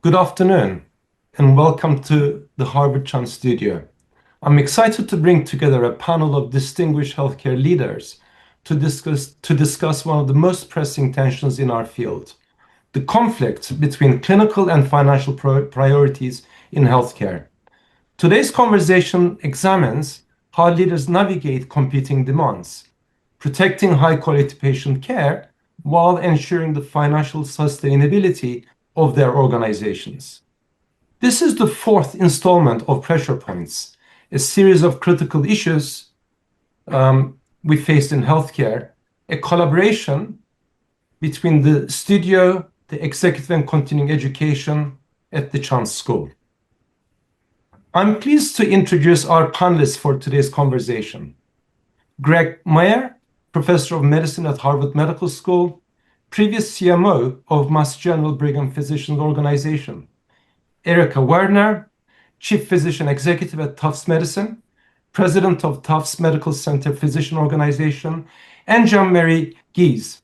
Good afternoon, and welcome to the Harvard Chan Studio. I'm excited to bring together a panel of distinguished healthcare leaders to discuss one of the most pressing tensions in our field, the conflict between clinical and financial priorities in healthcare. Today's conversation examines how leaders navigate competing demands, protecting high-quality patient care while ensuring the financial sustainability of their organizations. This is the fourth installment of Pressure Points, a series of critical issues we faced in healthcare, a collaboration between the studio, the executive and continuing education at the Chan School. I'm pleased to introduce our panelists for today's conversation. Greg Meyer, Professor of Medicine at Harvard Medical School, previous CMO of Mass General Brigham Physicians Organization. Erica Werner, Chief Physician Executive at Tufts Medicine, President of Tufts Medical Center Physician Organization, and Jean-Marie Guise,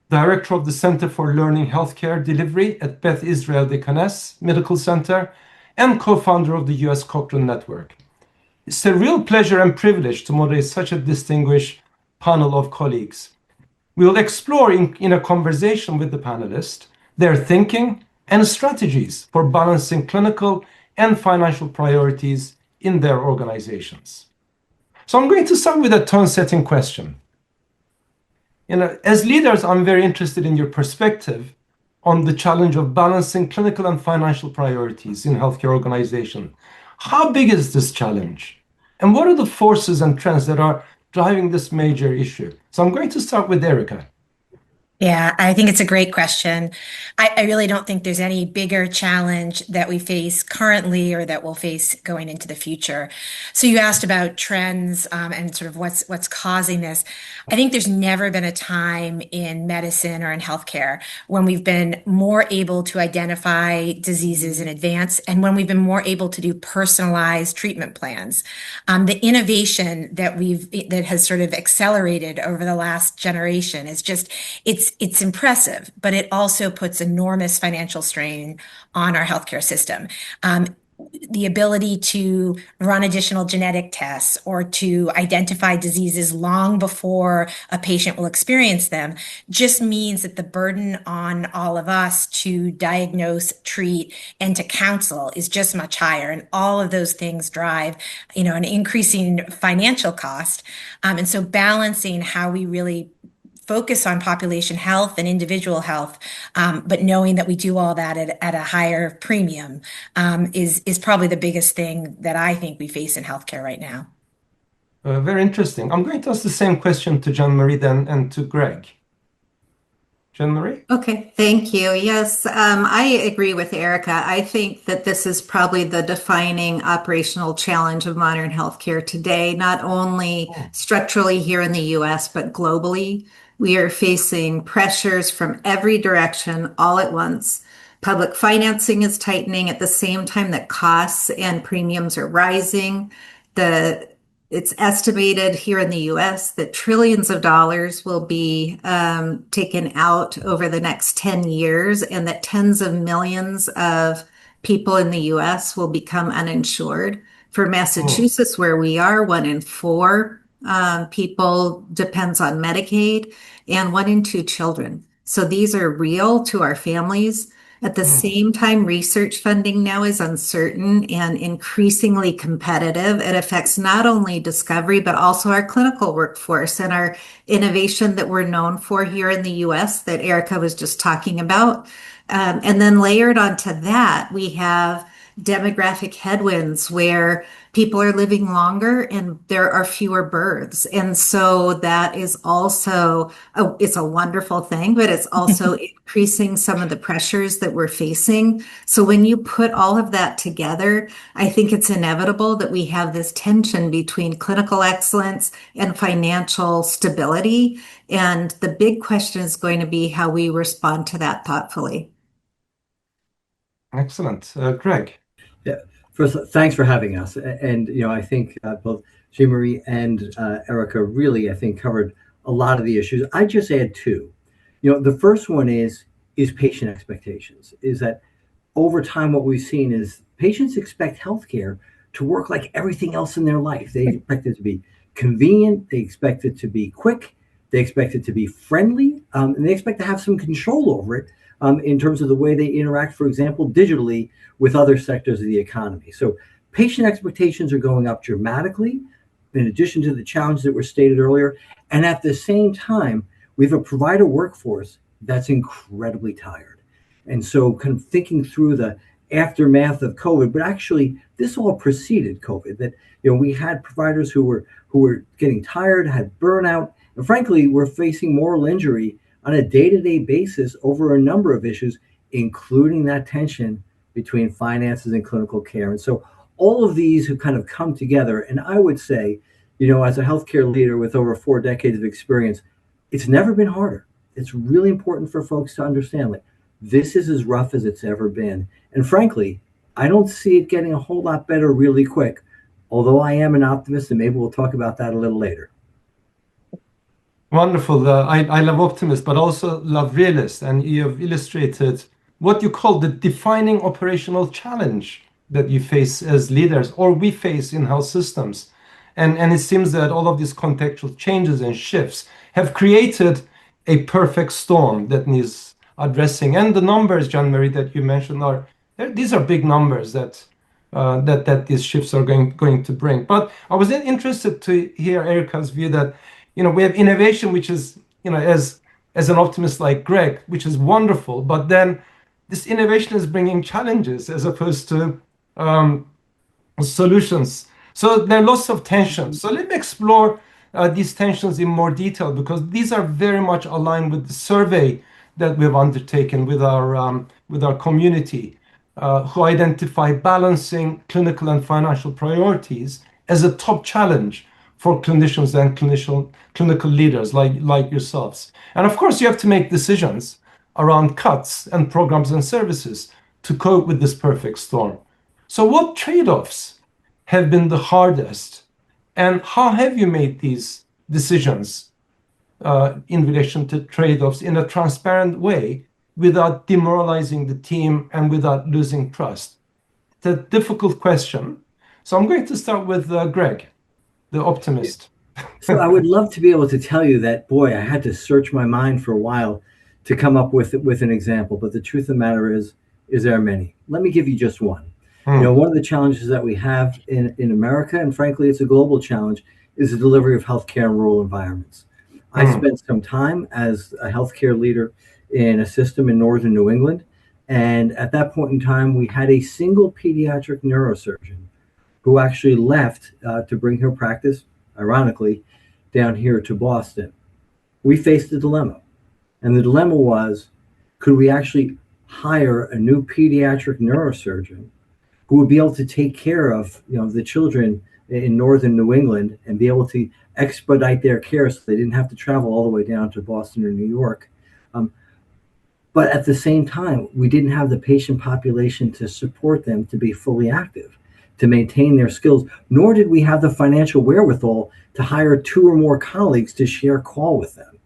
Director of the Center for Learning Healthcare Delivery at Beth Israel Deaconess Medical Center, and co-founder of the U.S. Cochrane Network. It's a real pleasure and privilege to moderate such a distinguished panel of colleagues. We will explore in a conversation with the panelists their thinking and strategies for balancing clinical and financial priorities in their organizations. So I'm going to start with a tone-setting question. As leaders, I'm very interested in your perspective on the challenge of balancing clinical and financial priorities in healthcare organizations. How big is this challenge? And what are the forces and trends that are driving this major issue? So I'm going to start with Erica. Yeah, I think it's a great question. I really don't think there's any bigger challenge that we face currently or that we'll face going into the future. So you asked about trends and sort of what's causing this. I think there's never been a time in medicine or in healthcare when we've been more able to identify diseases in advance and when we've been more able to do personalized treatment plans. The innovation that has sort of accelerated over the last generation is just it's impressive, but it also puts enormous financial strain on our healthcare system. The ability to run additional genetic tests or to identify diseases long before a patient will experience them just means that the burden on all of us to diagnose, treat, and to counsel is just much higher. And all of those things drive, an increasing financial cost. And so balancing how we really focus on population health and individual health, but knowing that we do all that at a higher premium is probably the biggest thing that I think we face in healthcare right now. Very interesting. I'm going to ask the same question to Jean-Marie then and to Greg. Jean-Marie? Okay, thank you. Yes, I agree with Erica. I think that this is probably the defining operational challenge of modern healthcare today, not only structurally here in the US, but globally. We are facing pressures from every direction all at once. Public financing is tightening at the same time that costs and premiums are rising. It's estimated here in the US that trillions of dollars will be taken out over the next 10 years, and that tens of millions of people in the US will become uninsured. For Massachusetts, where we are, 1 in 4 people depends on Medicaid, and 1 in 2 children. So these are real to our families. At the same time, research funding now is uncertain and increasingly competitive. It affects not only discovery, but also our clinical workforce and our innovation that we're known for here in the US that Erica was just talking about. And then layered onto that, we have demographic headwinds where people are living longer and there are fewer births. And so that is also, it's a wonderful thing, but it's also increasing some of the pressures that we're facing. So when you put all of that together, I think it's inevitable that we have this tension between clinical excellence and financial stability. And the big question is going to be how we respond to that thoughtfully. Excellent. Greg. Yeah. First, thanks for having us. And, I think both Jean Marie and Erica really, I think, covered a lot of the issues. I just add two. The first one is patient expectations. Is that over time, what we've seen is patients expect healthcare to work like everything else in their life. They expect it to be convenient, they expect it to be quick, they expect it to be friendly, and they expect to have some control over it in terms of the way they interact, for example, digitally with other sectors of the economy. So patient expectations are going up dramatically, in addition to the challenges that were stated earlier. And at the same time, we have a provider workforce that's incredibly tired. And so kind of thinking through the aftermath of COVID, but actually this all preceded COVID, that we had providers who were getting tired, had burnout, and frankly were facing moral injury on a day-to-day basis over a number of issues, including that tension between finances and clinical care. And so all of these have kind of come together. And I would say, as a healthcare leader with over 4 decades of experience, it's never been harder. It's really important for folks to understand, like, this is as rough as it's ever been. And frankly, I don't see it getting a whole lot better really quick, although I am an optimist, and maybe we'll talk about that a little later. Wonderful. I love optimists, but also love realists. And you have illustrated what you call the defining operational challenge that you face as leaders, or we face in health systems. And it seems that all of these contextual changes and shifts have created a perfect storm that needs addressing. And the numbers, Jean-Marie, that you mentioned these are big numbers that these shifts are going to bring. But I was interested to hear Erica's view that we have innovation, which is as an optimist like Greg, which is wonderful. But then this innovation is bringing challenges as opposed to solutions. So there are lots of tensions. So let me explore these tensions in more detail, because these are very much aligned with the survey that we've undertaken with our community, who identify balancing clinical and financial priorities as a top challenge for clinicians and clinical leaders like yourselves. And of course, you have to make decisions around cuts and programs and services to cope with this perfect storm. So what trade-offs have been the hardest, and how have you made these decisions in relation to trade-offs in a transparent way without demoralizing the team and without losing trust? It's a difficult question. So I'm going to start with Greg, the optimist. So I would love to be able to tell you that, boy, I had to search my mind for a while to come up with an example. But the truth of the matter is there are many. Let me give you just one. One of the challenges that we have in America, and frankly, it's a global challenge, is the delivery of healthcare in rural environments. I spent some time as a healthcare leader in a system in northern New England. And at that point in time, we had a single pediatric neurosurgeon who actually left to bring her practice, ironically, down here to Boston. We faced a dilemma. And the dilemma was, could we actually hire a new pediatric neurosurgeon who would be able to take care of the children in northern New England and be able to expedite their care so they didn't have to travel all the way down to Boston or New York. But at the same time, we didn't have the patient population to support them to be fully active, to maintain their skills, nor did we have the financial wherewithal to hire 2 or more colleagues to share call with them.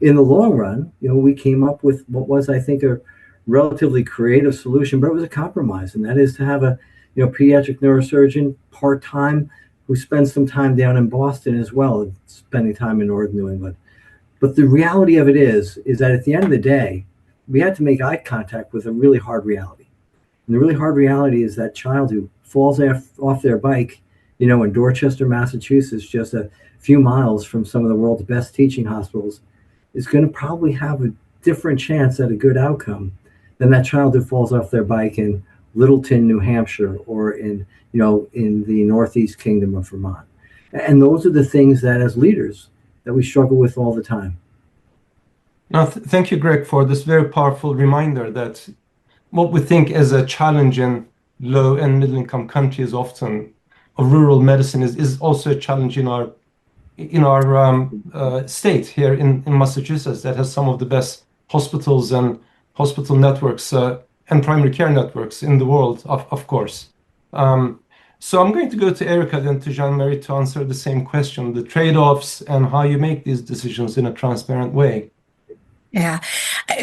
In the long run, we came up with what was, I think, a relatively creative solution, but it was a compromise, and that is to have a pediatric neurosurgeon part-time who spends some time down in Boston as well, spending time in northern New England. But the reality of it is that at the end of the day, we had to make eye contact with a really hard reality. And the really hard reality is that child who falls off their bike, in Dorchester, Massachusetts, just a few miles from some of the world's best teaching hospitals, is going to probably have a different chance at a good outcome than that child who falls off their bike in Littleton, New Hampshire, or in the Northeast Kingdom of Vermont. And those are the things that, as leaders, that we struggle with all the time. Now, thank you, Greg, for this very powerful reminder that what we think as a challenge in low and middle income countries, often of rural medicine, is also a challenge in our state here in Massachusetts, that has some of the best hospitals and hospital networks and primary care networks in the world, of course. So I'm going to go to Erica, then to Jean-Marie to answer the same question, the trade-offs and how you make these decisions in a transparent way. Yeah,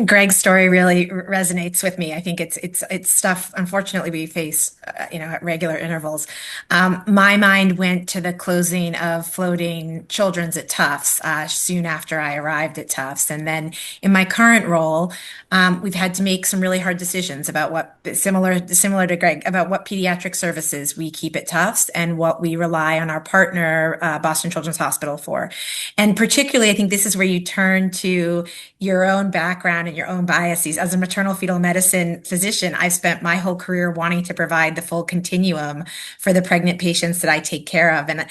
Greg's story really resonates with me. I think it's stuff, unfortunately, we face, at regular intervals. My mind went to the closing of floating children's at Tufts soon after I arrived at Tufts, and then in my current role, we've had to make some really hard decisions about similar to Greg, about what pediatric services we keep at Tufts and what we rely on our partner, Boston Children's Hospital, for. And particularly, I think this is where you turn to your own background and your own biases. As a maternal fetal medicine physician, I've spent my whole career wanting to provide the full continuum for the pregnant patients that I take care of. And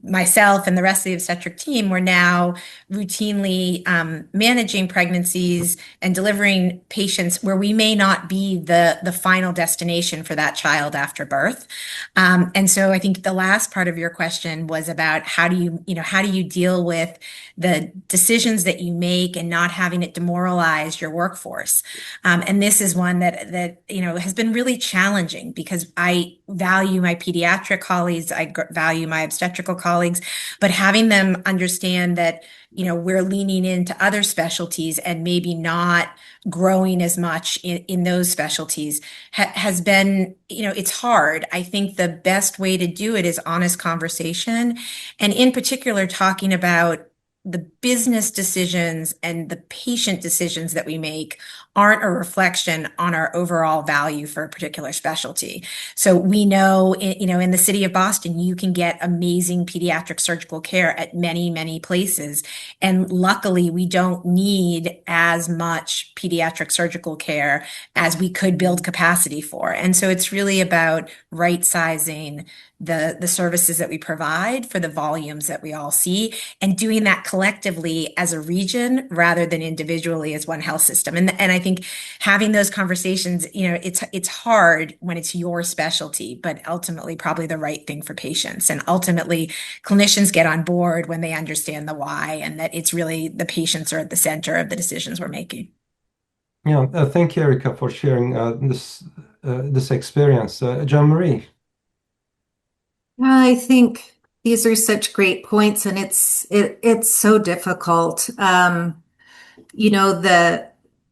myself and the rest of the obstetric team, we're now routinely managing pregnancies and delivering patients where we may not be the final destination for that child after birth. And so I think the last part of your question was about how do you deal with the decisions that you make and not having it demoralize your workforce. And this is one that has been really challenging because I value my pediatric colleagues, value my obstetrical colleagues, but having them understand that we're leaning into other specialties and maybe not growing as much in those specialties has been, it's hard. I think the best way to do it is honest conversation. And in particular, talking about the business decisions and the patient decisions that we make aren't a reflection on our overall value for a particular specialty. So we know, in the city of Boston, you can get amazing pediatric surgical care at many, many places. And luckily, we don't need as much pediatric surgical care as we could build capacity for. And so it's really about right sizing the services that we provide for the volumes that we all see, and doing that collectively as a region rather than individually as one health system. And I think having those conversations, it's hard when it's your specialty, but ultimately probably the right thing for patients. And ultimately, clinicians get on board when they understand the why and that it's really the patients are at the center of the decisions we're making. Yeah, thank you, Erica, for sharing this experience. Jean-Marie. I think these are such great points, and it's so difficult. The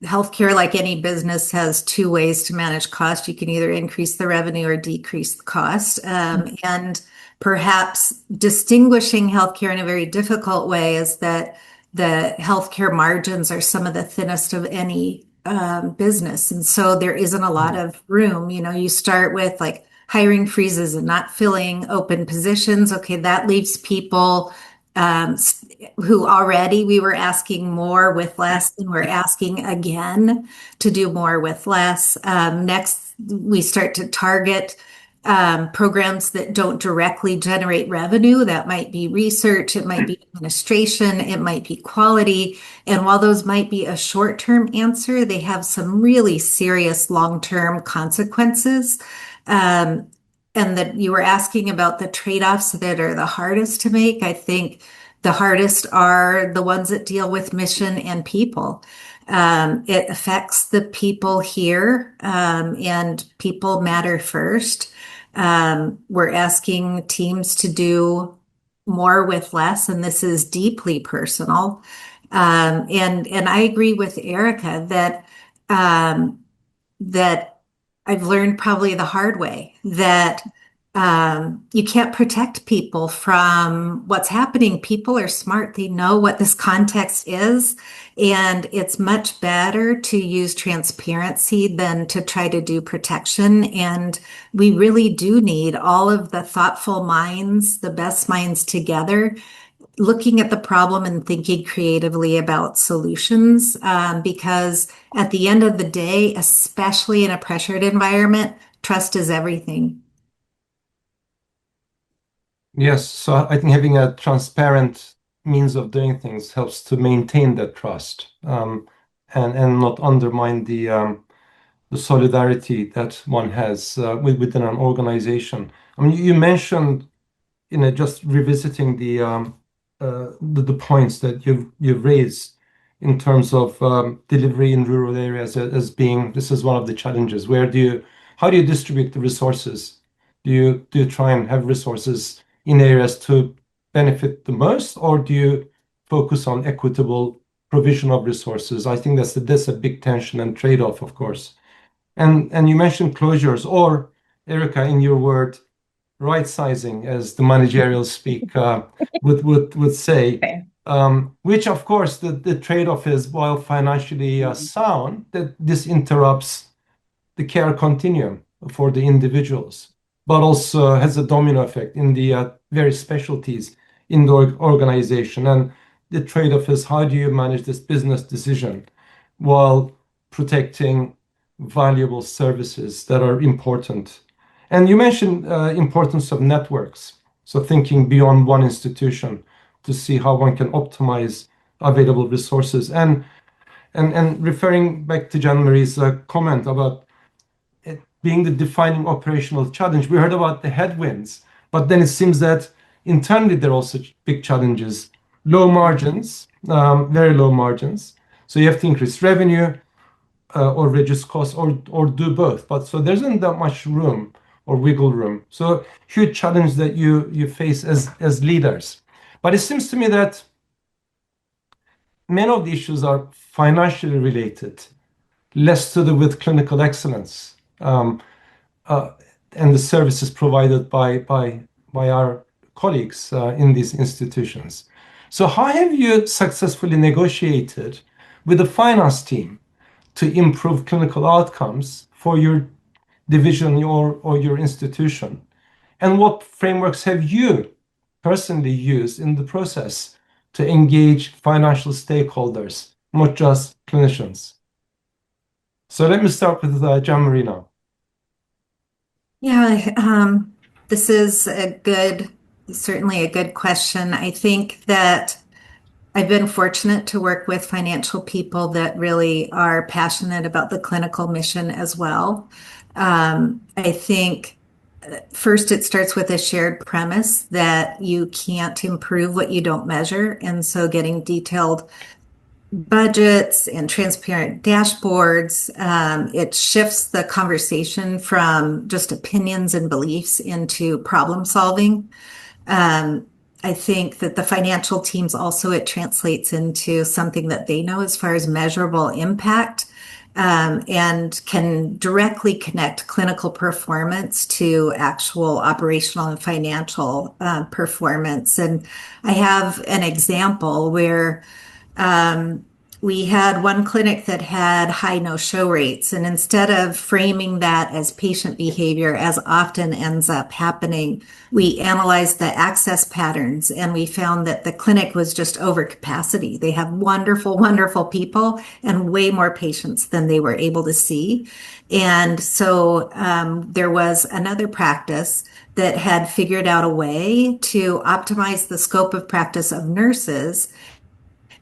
healthcare, like any business, has two ways to manage cost. You can either increase the revenue or decrease the cost. And perhaps distinguishing healthcare in a very difficult way is that the healthcare margins are some of the thinnest of any business. And so there isn't a lot of room. You start with like hiring freezes and not filling open positions. Okay, that leaves people who already we were asking more with less, and we're asking again to do more with less. Next, we start to target programs that don't directly generate revenue. That might be research, it might be administration, it might be quality. And while those might be a short-term answer, they have some really serious long-term consequences. And that you were asking about the trade-offs that are the hardest to make. I think the hardest are the ones that deal with mission and people. It affects the people here, and people matter first. We're asking teams to do more with less, and this is deeply personal. And I agree with Erica that I've learned probably the hard way that you can't protect people from what's happening. People are smart. They know what this context is. And it's much better to use transparency than to try to do protection. And we really do need all of the thoughtful minds, the best minds together, looking at the problem and thinking creatively about solutions, because at the end of the day, especially in a pressured environment, trust is everything. Yes, so I think having a transparent means of doing things helps to maintain that trust, and not undermine the solidarity that one has within an organization. I mean, you mentioned, just revisiting the points that you've raised in terms of delivery in rural areas as being this is one of the challenges. How do you distribute the resources Do you try and have resources in areas to benefit the most, or do you focus on equitable provision of resources? I think that's a big tension and trade-off, of course. And you mentioned closures, or Erica, in your word, right sizing, as the managerial speak would say. Okay. Which, of course, the trade-off is, while financially sound, that this interrupts the care continuum for the individuals, but also has a domino effect in the various specialties in the organization. And the trade-off is, how do you manage this business decision while protecting valuable services that are important? And you mentioned importance of networks. So thinking beyond one institution to see how one can optimize available resources. And referring back to Jean-Marie's comment about it being the defining operational challenge, we heard about the headwinds, but then it seems that internally there are also big challenges. Low margins, very low margins. So you have to increase revenue or reduce costs, or do both. But so there isn't that much room or wiggle room. So huge challenge that you face as leaders. But it seems to me that many of the issues are financially related, less to do with clinical excellence, and the services provided by our colleagues in these institutions. So how have you successfully negotiated with the finance team to improve clinical outcomes for your division or your institution? And what frameworks have you personally used in the process to engage financial stakeholders, not just clinicians? So let me start with Jean-Marie now. Yeah, this is certainly a good question. I think that I've been fortunate to work with financial people that really are passionate about the clinical mission as well. I think first it starts with a shared premise that you can't improve what you don't measure. And so getting detailed budgets and transparent dashboards, it shifts the conversation from just opinions and beliefs into problem solving. I think that the financial teams also, it translates into something that they know as far as measurable impact, and can directly connect clinical performance to actual operational and financial performance. And I have an example where we had one clinic that had high no-show rates, and instead of framing that as patient behavior, as often ends up happening, we analyzed the access patterns, and we found that the clinic was just over capacity. They have wonderful, wonderful people and way more patients than they were able to see. And so there was another practice that had figured out a way to optimize the scope of practice of nurses,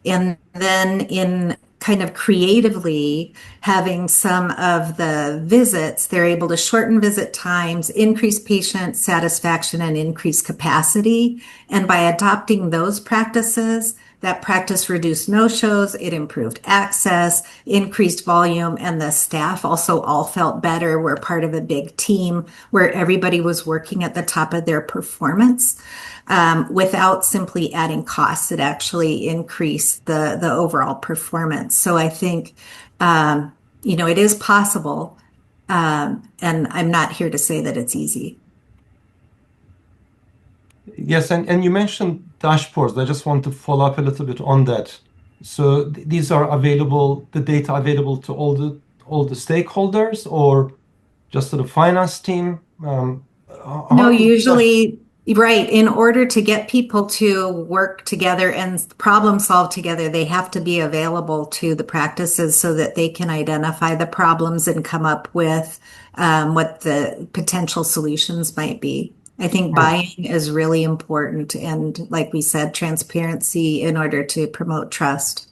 and then in kind of creatively having some of the visits, they're able to shorten visit times, increase patient satisfaction, and increase capacity. And by adopting those practices, that practice reduced no-shows, it improved access, increased volume, and the staff also all felt better. We're part of a big team where everybody was working at the top of their performance. Without simply adding costs, it actually increased the overall performance. So I think, it is possible, and I'm not here to say that it's easy. Yes, and you mentioned dashboards. I just want to follow up a little bit on that. So these are available, the data available to all the stakeholders, or just to the finance team? No, usually, right. In order to get people to work together and problem solve together, they have to be available to the practices so that they can identify the problems and come up with what the potential solutions might be. I think buying is really important. And like we said, transparency in order to promote trust.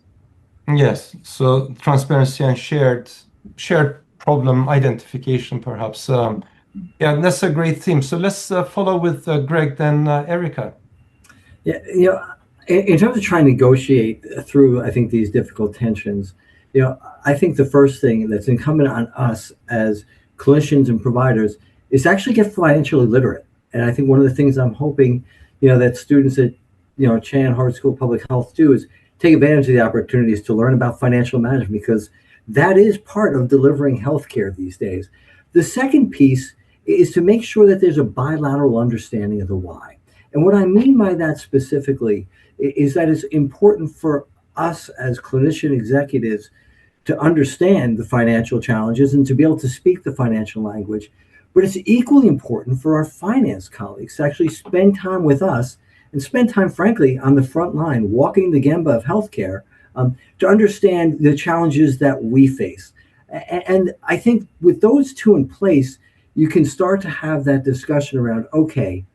Yes, so transparency and shared problem identification, perhaps. Yeah, that's a great theme. So let's follow with Greg, then Erica. Yeah, in terms of trying to negotiate through, I think, these difficult tensions, I think the first thing that's incumbent on us as clinicians and providers is to actually get financially literate. And I think one of the things I'm hoping, that students at, Chan Hart School of Public Health do is take advantage of the opportunities to learn about financial management, because that is part of delivering healthcare these days. The second piece is to make sure that there's a bilateral understanding of the why. And what I mean by that specifically is that it's important for us as clinician executives to understand the financial challenges and to be able to speak the financial language. But it's equally important for our finance colleagues to actually spend time with us and spend time, frankly, on the front line, walking the gemba of healthcare, to understand the challenges that we face. And I think with those two in place, you can start to have that discussion around, okay,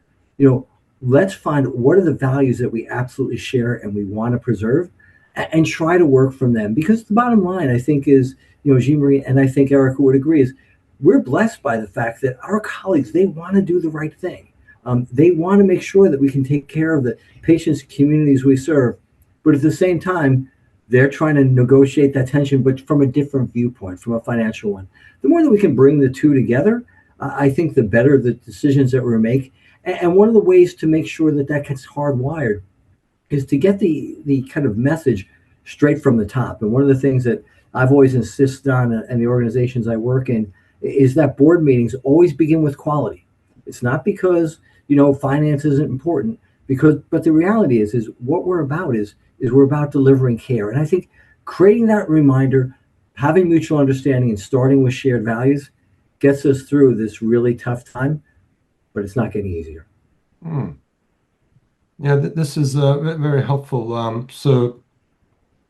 let's find what are the values that we absolutely share and we want to preserve, and try to work from them. Because the bottom line, I think, is, Jean Marie, and I think Erica would agree, is we're blessed by the fact that our colleagues, they want to do the right thing. They want to make sure that we can take care of the patients and communities we serve. But at the same time, they're trying to negotiate that tension, but from a different viewpoint, from a financial one. The more that we can bring the two together, I think the better the decisions that we make. And one of the ways to make sure that that gets hardwired is to get the kind of message straight from the top. And one of the things that I've always insisted on, and the organizations I work in, is that board meetings always begin with quality. It's not because, finance isn't important, but the reality is what we're about is we're about delivering care. And I think creating that reminder, having mutual understanding, and starting with shared values gets us through this really tough time, but it's not getting easier. Yeah, this is very helpful. So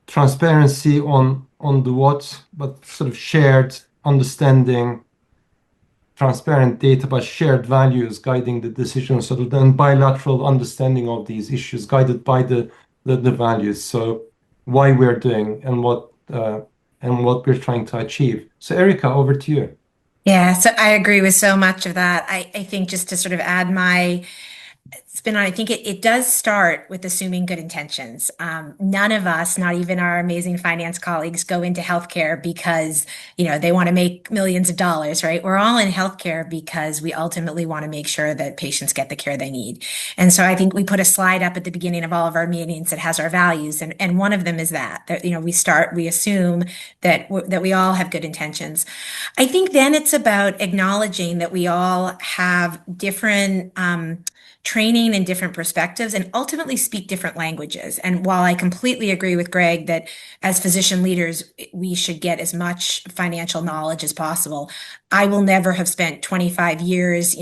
transparency on the what, but sort of shared understanding, transparent data, but shared values guiding the decisions, sort of then bilateral understanding of these issues guided by the values. So why we're doing and what we're trying to achieve. So Erica, over to you. Yeah, so I agree with so much of that. I think just to sort of add my spin on, I think it does start with assuming good intentions. None of us, not even our amazing finance colleagues, go into healthcare because, they want to make millions of dollars, right? We're all in healthcare because we ultimately want to make sure that patients get the care they need. And so I think we put a slide up at the beginning of all of our meetings that has our values. And one of them is that, we assume that we all have good intentions. I think then it's about acknowledging that we all have different, training and different perspectives, and ultimately speak different languages. And while I completely agree with Greg that as physician leaders, we should get as much financial knowledge as possible, I will never have spent 25 years,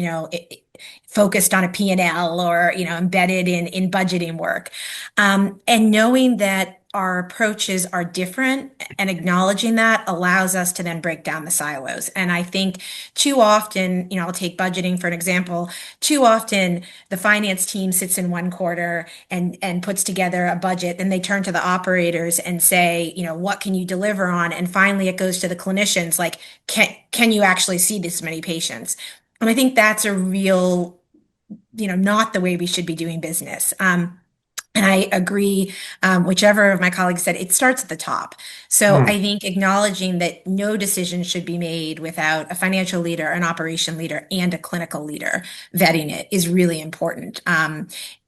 focused on a P&L or, embedded in budgeting work. And knowing that our approaches are different and acknowledging that allows us to then break down the silos. And I think too often, I'll take budgeting for an example. Too often the finance team sits in one quarter and puts together a budget. Then they turn to the operators and say, what can you deliver on? And finally it goes to the clinicians, like, can you actually see this many patients? And I think that's a real, not the way we should be doing business. And I agree, whichever of my colleagues said, it starts at the top. So I think acknowledging that no decision should be made without a financial leader, an operation leader, and a clinical leader vetting it is really important.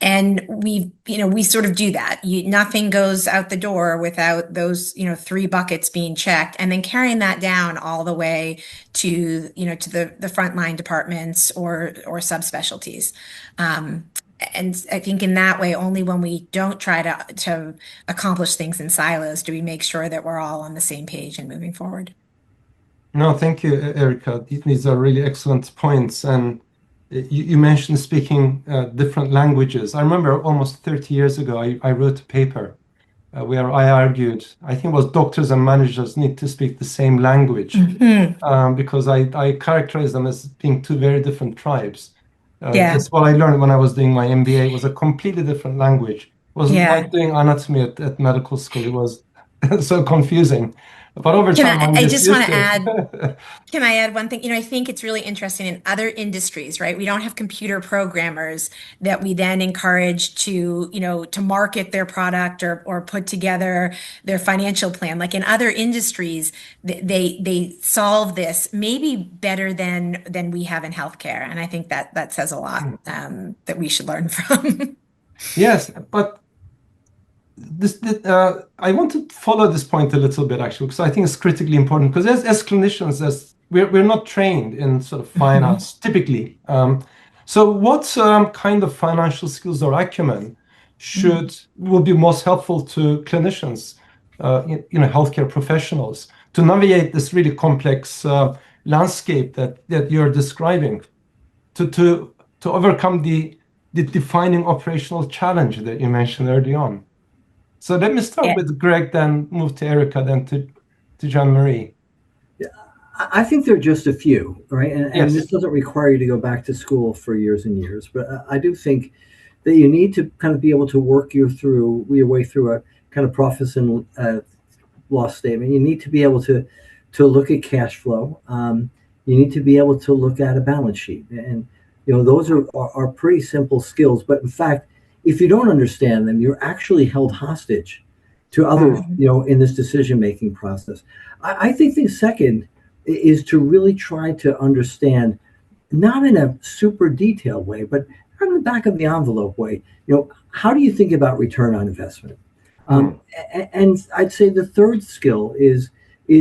And we sort of do that. Nothing goes out the door without those, three buckets being checked, and then carrying that down all the way to, to the frontline departments or subspecialties. And I think in that way, only when we don't try to accomplish things in silos do we make sure that we're all on the same page and moving forward. No, thank you, Erica. These are really excellent points. And you mentioned speaking different languages. I remember almost 30 years ago, I wrote a paper where I argued, I think it was doctors and managers need to speak the same language, because I characterized them as being two very different tribes. Yeah. That's what I learned when I was doing my MBA. It was a completely different language. It was Yeah. like doing anatomy at medical school. It was so confusing. But over Can time, I, I'm I just just want used to to add, it. can I add one thing? I think it's really interesting in other industries, right? We don't have computer programmers that we then encourage to, to market their product or put together their financial plan. Like in other industries, they solve this maybe better than we have in healthcare. And I think that says a lot that we should learn from. Yes, but I want to follow this point a little bit actually, because I think it's critically important. Because as clinicians, as we're not trained in sort of Mhm. finance typically. So, what kind of financial skills or acumen will be most helpful to clinicians, healthcare professionals, to navigate this really complex landscape that you're describing, to overcome the defining operational challenge that you mentioned early on. So let me start Yeah. with Greg, then move to Erica, then to Jean Marie. Yeah, I think there are just a few, right? And this Yes. doesn't require you to go back to school for years and years, but I do think that you need to kind of be able to work your way through a kind of profit and loss statement. You need to be able to look at cash flow. You need to be able to look at a balance sheet, and those are pretty simple skills. But in fact, if you don't understand them, you're actually held hostage to others, Hmm. in this decision making process. I think the second is to really try to understand, not in a super detailed way, but on the back of the envelope way. How do you think about return on investment? Hmm. And I'd say the third skill is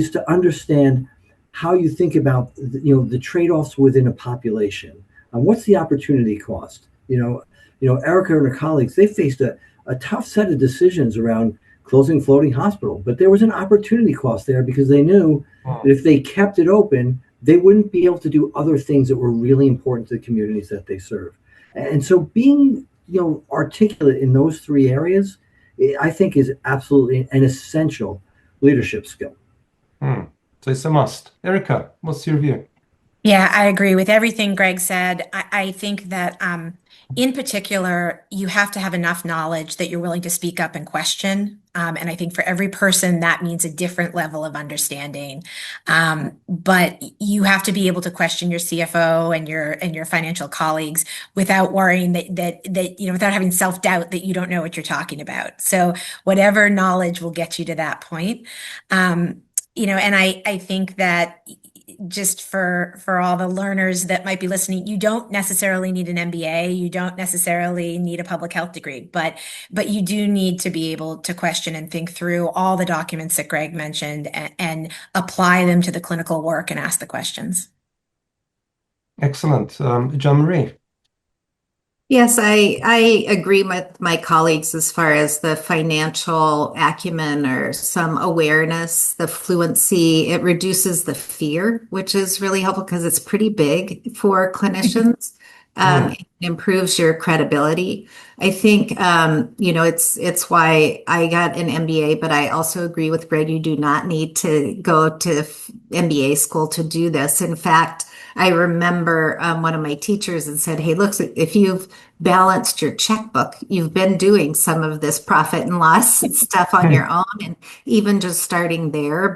to understand how you think about the trade-offs within a population. What's the opportunity cost? Erica and her colleagues, they faced a tough set of decisions around closing floating hospital, but there was an opportunity cost there because they knew Hmm. that if they kept it open, they wouldn't be able to do other things that were really important to the communities that they serve. And so being articulate in those three areas, I think, is absolutely an essential leadership skill. Hmm. So it's a must. Erica, what's your view? Yeah, I agree with everything Greg said. I think that in particular, you have to have enough knowledge that you're willing to speak up and question. And I think for every person, that means a different level of understanding. But you have to be able to question your CFO and your financial colleagues without worrying that without having self-doubt that you don't know what you're talking about. So whatever knowledge will get you to that point. And I think that just for all the learners that might be listening, you don't necessarily need an MBA, you don't necessarily need a public health degree, but you do need to be able to question and think through all the documents that Greg mentioned and apply them to the clinical work and ask the questions. Excellent. Jean Marie. Yes, I agree with my colleagues as far as the financial acumen or some awareness, the fluency. It reduces the fear, which is really helpful because it's pretty big for clinicians. Hmm. It improves your credibility. I think it's why I got an MBA, but I also agree with Greg. You do not need to go to MBA school to do this. In fact, I remember one of my teachers and said, "Hey, look, if you've balanced your checkbook, you've been doing some of this profit and loss stuff on your own, and even just starting there."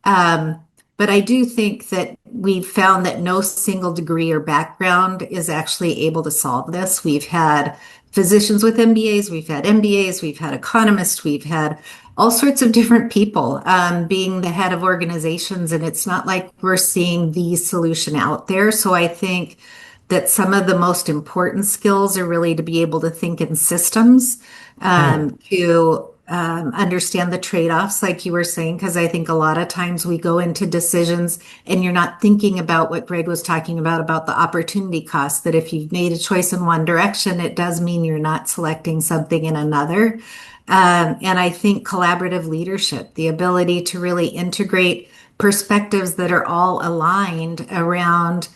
Um, but I do think that we've found that no single degree or background is actually able to solve this. We've had physicians with MBAs, we've had MBAs, we've had economists, we've had all sorts of different people being the head of organizations, and it's not like we're seeing the solution out there. So I think that some of the most important skills are really to be able to think in systems, Hmm. to understand the trade-offs, like you were saying, because I think a lot of times we go into decisions and you're not thinking about what Greg was talking about the opportunity cost, that if you've made a choice in one direction, it does mean you're not selecting something in another. And I think collaborative leadership, the ability to really integrate perspectives that are all aligned around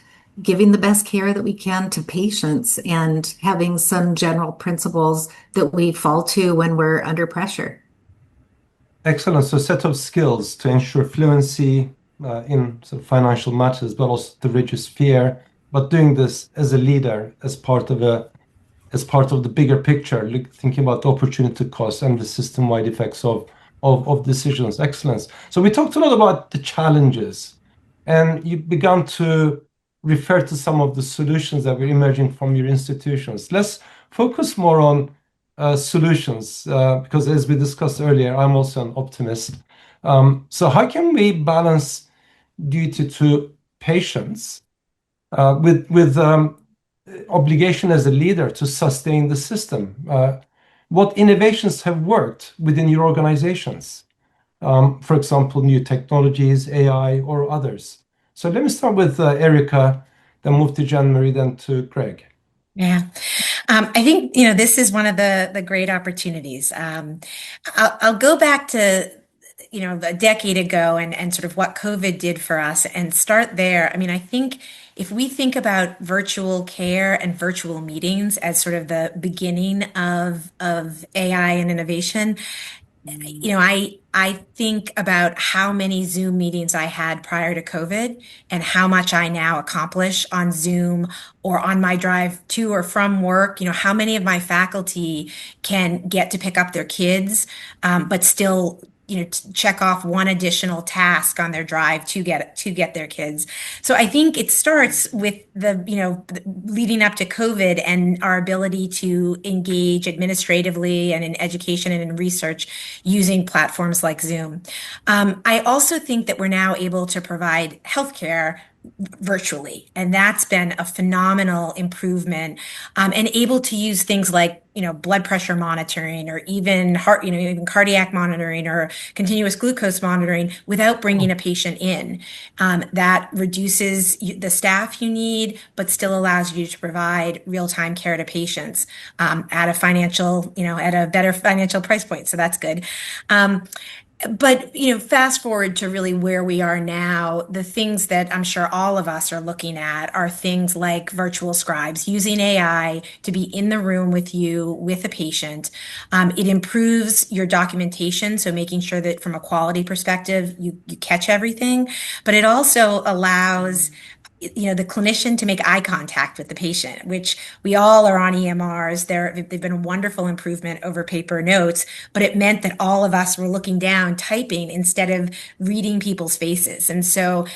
giving the best care that we can to patients and having some general principles that we fall to when we're under pressure. Excellent. So set of skills to ensure fluency in sort of financial matters, but also to reduce fear, but doing this as a leader, as part of the bigger picture, thinking about the opportunity cost and the system-wide effects of of decisions. Excellence. So we talked a lot about the challenges, and you began to refer to some of the solutions that were emerging from your institutions. Let's focus more on solutions, because as we discussed earlier, I'm also an optimist. So how can we balance duty to patients with obligation as a leader to sustain the system? What innovations have worked within your organizations? For example, new technologies, AI, or others. So let me start with Erica, then move to Jean-Marie, then to Greg. Yeah. I think, this is one of the great opportunities. I'll go back to, a decade ago and sort of what COVID did for us and start there. I mean, I think if we think about virtual care and virtual meetings as sort of the beginning of AI and innovation, I think about how many Zoom meetings I had prior to COVID and how much I now accomplish on Zoom or on my drive to or from work. How many of my faculty can get to pick up their kids, but still check off one additional task on their drive to get their kids. So I think it starts with the leading up to COVID and our ability to engage administratively and in education and in research using platforms like Zoom. I also think that we're now able to provide healthcare virtually, and that's been a phenomenal improvement, and able to use things like blood pressure monitoring or even heart, even cardiac monitoring or continuous glucose monitoring without bringing a patient in. That reduces the staff you need, but still allows you to provide real-time care to patients at a better financial price point. So that's good. But fast forward to really where we are now, the things that I'm sure all of us are looking at are things like virtual scribes, using AI to be in the room with you, with a patient. It improves your documentation, so making sure that from a quality perspective, you catch everything. But it also allows the clinician to make eye contact with the patient, which we all are on EMRs. They've been a wonderful improvement over paper notes, but it meant that all of us were looking down, typing instead of reading people's faces. And so,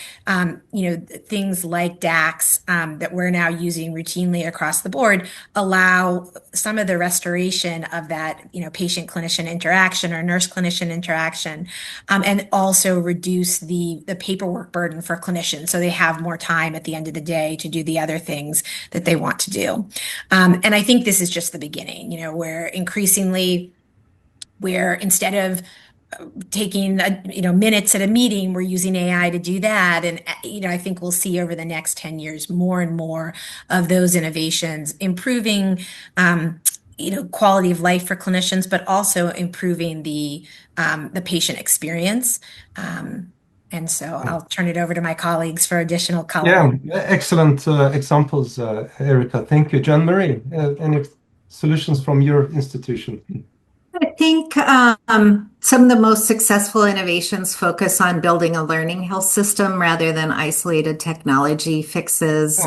things like DAX that we're now using routinely across the board allow some of the restoration of that, patient-clinician interaction or nurse-clinician interaction, and also reduce the paperwork burden for clinicians, so they have more time at the end of the day to do the other things that they want to do. And I think this is just the beginning, where increasingly, where instead of taking minutes at a meeting, we're using AI to do that. And I think we'll see over the next 10 years more and more of those innovations improving quality of life for clinicians, but also improving the patient experience. And so I'll turn it over to my colleagues for additional color. Yeah, excellent examples, Erica. Thank you. Jean-Marie, any solutions from your institution? I think some of the most successful innovations focus on building a learning health system rather than isolated technology fixes,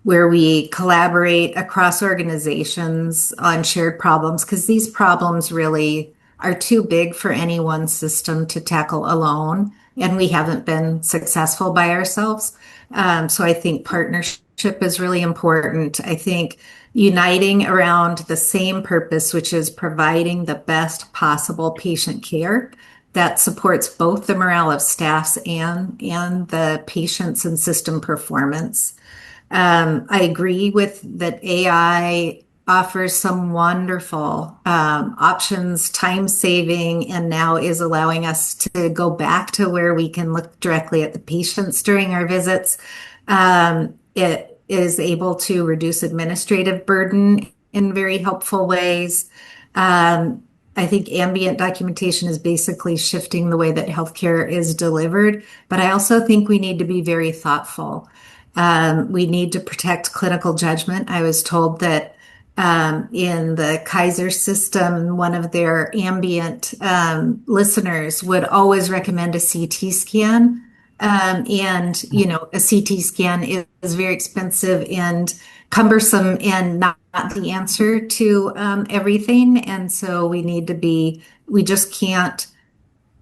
where we collaborate across organizations on shared problems, because these problems really are too big for any one system to tackle alone, and we haven't been successful by ourselves. So I think partnership is really important. I think uniting around the same purpose, which is providing the best possible patient care that supports both the morale of staffs and the patients and system performance. I agree with that AI offers some wonderful options, time saving, and now is allowing us to go back to where we can look directly at the patients during our visits. It is able to reduce administrative burden in very helpful ways. I think ambient documentation is basically shifting the way that healthcare is delivered, but I also think we need to be very thoughtful. We need to protect clinical judgment. I was told that in the Kaiser system, one of their ambient listeners would always recommend a CT scan. And a CT scan is very expensive, and cumbersome and not the answer to everything. And so we just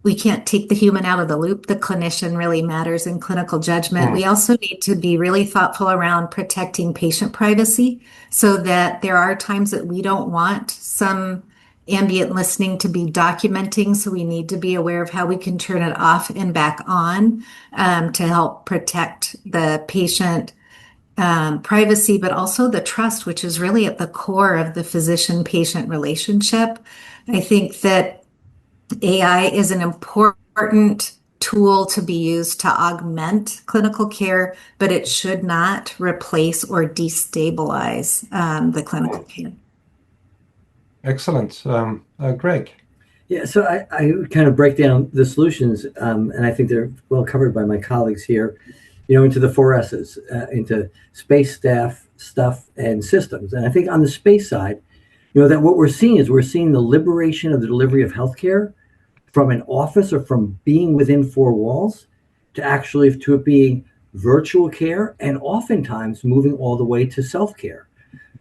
we can't take the human out of the loop. The clinician really matters in clinical judgment. We also need to be really thoughtful around protecting patient privacy so that there are times that we don't want some ambient listening to be documenting. So we need to be aware of how we can turn it off and back on to help protect the patient privacy, but also the trust, which is really at the core of the physician-patient relationship. I think that AI is an important tool to be used to augment clinical care, but it should not replace or destabilize the clinical care. Excellent. Greg. Yeah, so I kind of break down the solutions, and I think they're well covered by my colleagues here, into the four S's, into space, staff, stuff, and systems. And I think on the space side, that what we're seeing is we're seeing the liberation of the delivery of healthcare from an office or from being within four walls to it being virtual care and oftentimes moving all the way to self-care.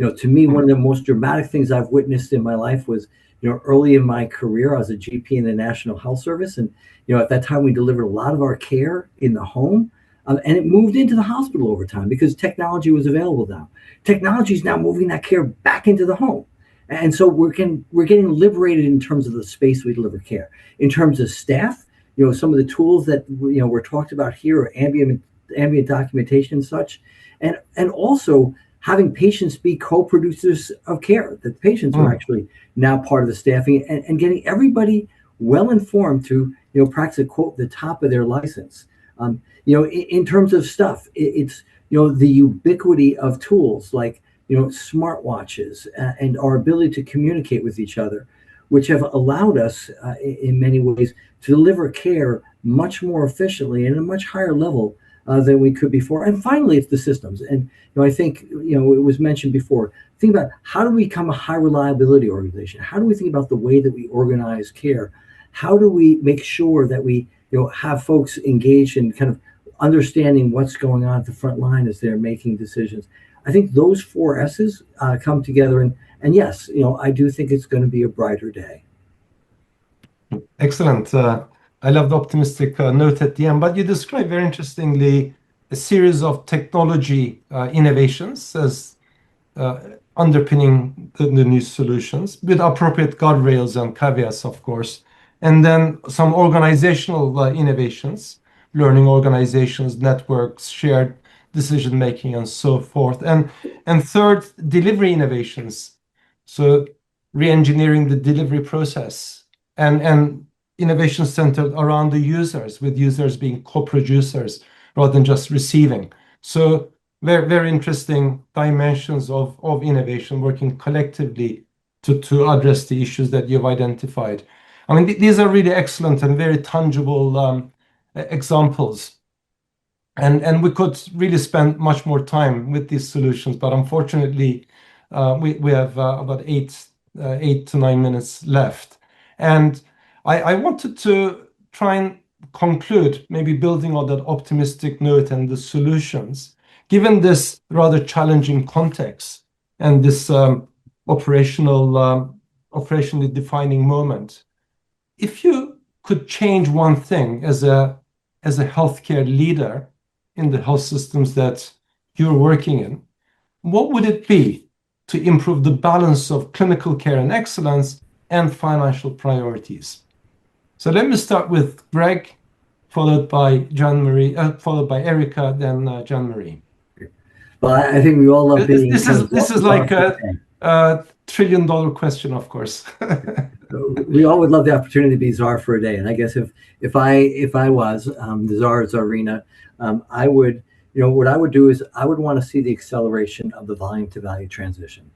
To me, one of the most dramatic things I've witnessed in my life was, early in my career, I was a GP in the National Health Service. And, at that time, we delivered a lot of our care in the home. And it moved into the hospital over time because technology was available now. Technology is now moving that care back into the home. And so we're getting liberated in terms of the space we deliver care. In terms of staff, some of the tools that were talked about here are ambient documentation and such, and also having patients be co-producers of care. That the patients are actually now part of the staffing and getting everybody well informed to practice a quote the top of their license. In terms of stuff, it's the ubiquity of tools like smartwatches and our ability to communicate with each other, which have allowed us in many ways to deliver care much more efficiently and at a much higher level than we could before. And finally, it's the systems. And I think it was mentioned before. Think about how do we become a high reliability organization? How do we think about the way that we organize care? How do we make sure that we have folks engaged in kind of understanding what's going on at the front line as they're making decisions? I think those four S's come together, and yes, I do think it's going to be a brighter day. Excellent. I love the optimistic note at the end, but you describe very interestingly a series of technology innovations as underpinning the new solutions with appropriate guardrails and caveats, of course, and then some organizational innovations, learning organizations, networks, shared decision making, and so forth. And third, delivery innovations. So re-engineering the delivery process and innovation centered around the users, with users being co-producers rather than just receiving. So very, very interesting dimensions of innovation working collectively to address the issues that you've identified. I mean, these are really excellent and very tangible examples. And we could really spend much more time with these solutions, but unfortunately, we have about 8 to 9 minutes left. And I wanted to try and conclude, maybe building on that optimistic note and the solutions, given this rather challenging context and this operationally defining moment. If you could change one thing as a healthcare leader in the health systems that you're working in, what would it be to improve the balance of clinical care and excellence and financial priorities? So let me start with Greg, followed by Jean-Marie, followed by Erica, then Jean-Marie. Well, I think we all love being. This is like a $1 trillion question, of course. We all would love the opportunity to be czar for a day, and I guess if I was the czar or czarina, I would, what I would do is I would want to see the acceleration of the volume to value transition,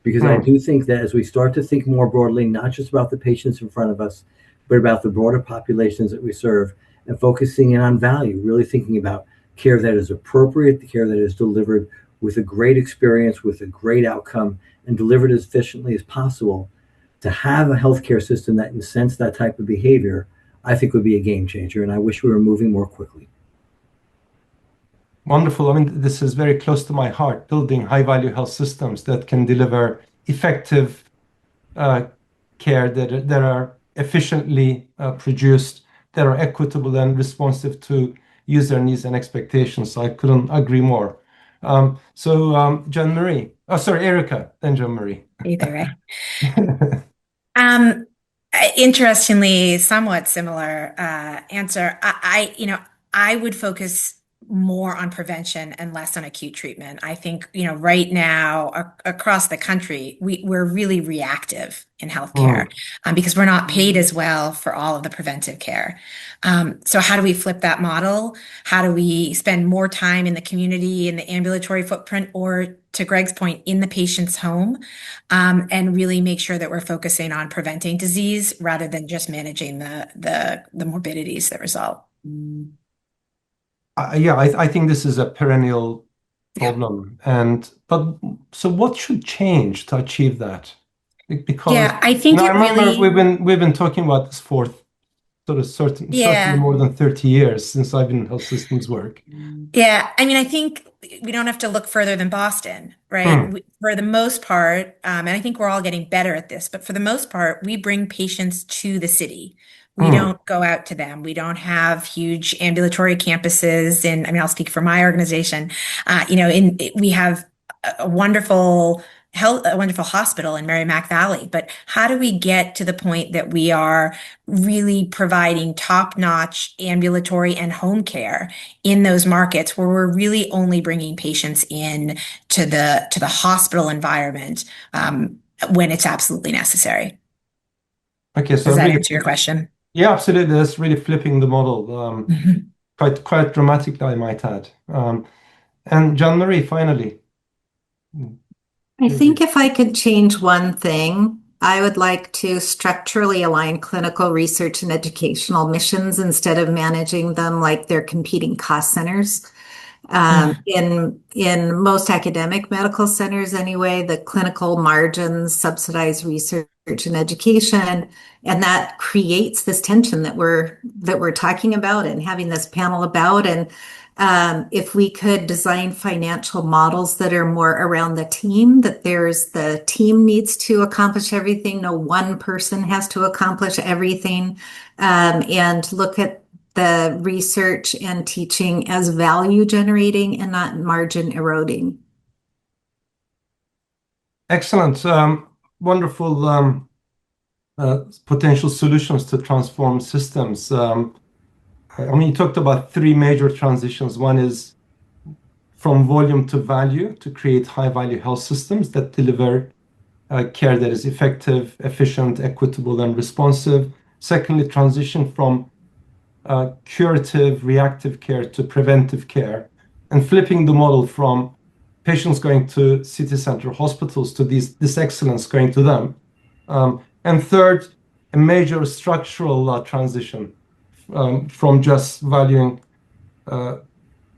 because I do think that as we start to think more broadly, not just about the patients in front of us, but about the broader populations that we serve, and focusing in on value, really thinking about care that is appropriate, the care that is delivered with a great experience, with a great outcome, and delivered as efficiently as possible. To have a healthcare system that incents that type of behavior, I think would be a game changer, and I wish we were moving more quickly. Wonderful. I mean, this is very close to my heart, building high-value health systems that can deliver effective uh, care that are efficiently produced, that are equitable and responsive to user needs and expectations. So I couldn't agree more. Jean Marie, oh, sorry, Erica, then Jean Marie. Either way. Um, Interestingly, somewhat similar answer. I would focus more on prevention and less on acute treatment. I think, right now across the country, we're really reactive in healthcare because we're not paid as well for all of the preventive care. So how do we flip that model? How do we spend more time in the community, in the ambulatory footprint, or to Greg's point, in the patient's home, and really make sure that we're focusing on preventing disease rather than just managing the morbidities that result. Yeah, I think this is a perennial problem. So what should change to achieve that? Because Yeah, I think I it remember really, we've been talking about this for certainly yeah. more than 30 years since I've been in health systems work. Yeah, I mean, I think we don't have to look further than Boston, right? For the most part, and I think we're all getting better at this, but for the most part, we bring patients to the city. We don't go out to them. We don't have huge ambulatory campuses. And I mean, I'll speak for my organization. We have a wonderful a wonderful hospital in Merrimack Valley. But how do we get to the point that we are really providing top-notch ambulatory and home care in those markets where we're really only bringing patients in to the hospital environment when it's absolutely necessary? Okay, so Does that really, answer your question? yeah, absolutely. That's really flipping the model, Mhm. quite dramatically, I might add. And Jean Marie, finally. I think if I could change one thing, I would like to structurally align clinical research and educational missions instead of managing them like they're competing cost centers. In most academic medical centers anyway, the clinical margins subsidize research and education, and that creates this tension that we're talking about and having this panel about. And if we could design financial models that are more around the team, that the team needs to accomplish everything, no one person has to accomplish everything, and look at the research and teaching as value generating and not margin eroding. Excellent. Wonderful potential solutions to transform systems. I mean, you talked about three major transitions. One is from volume to value to create high-value health systems that deliver care that is effective, efficient, equitable, and responsive. Secondly, transition from curative, reactive care to preventive care, and flipping the model from patients going to city center hospitals to this excellence going to them. And third, a major structural transition from just valuing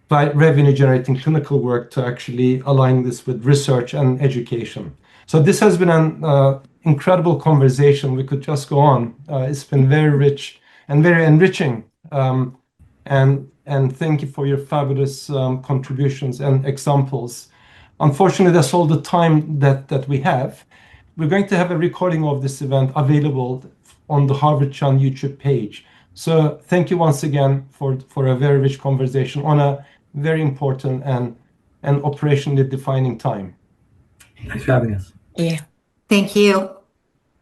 revenue generating clinical work to actually align this with research and education. So this has been an incredible conversation. We could just go on. It's been very rich and very enriching. And thank you for your fabulous contributions and examples. Unfortunately, that's all the time that we have. We're going to have a recording of this event available on the Harvard Chan YouTube page. So thank you once again for a very rich conversation on a very important and operationally defining time. Thanks for having us. Yeah. Thank you.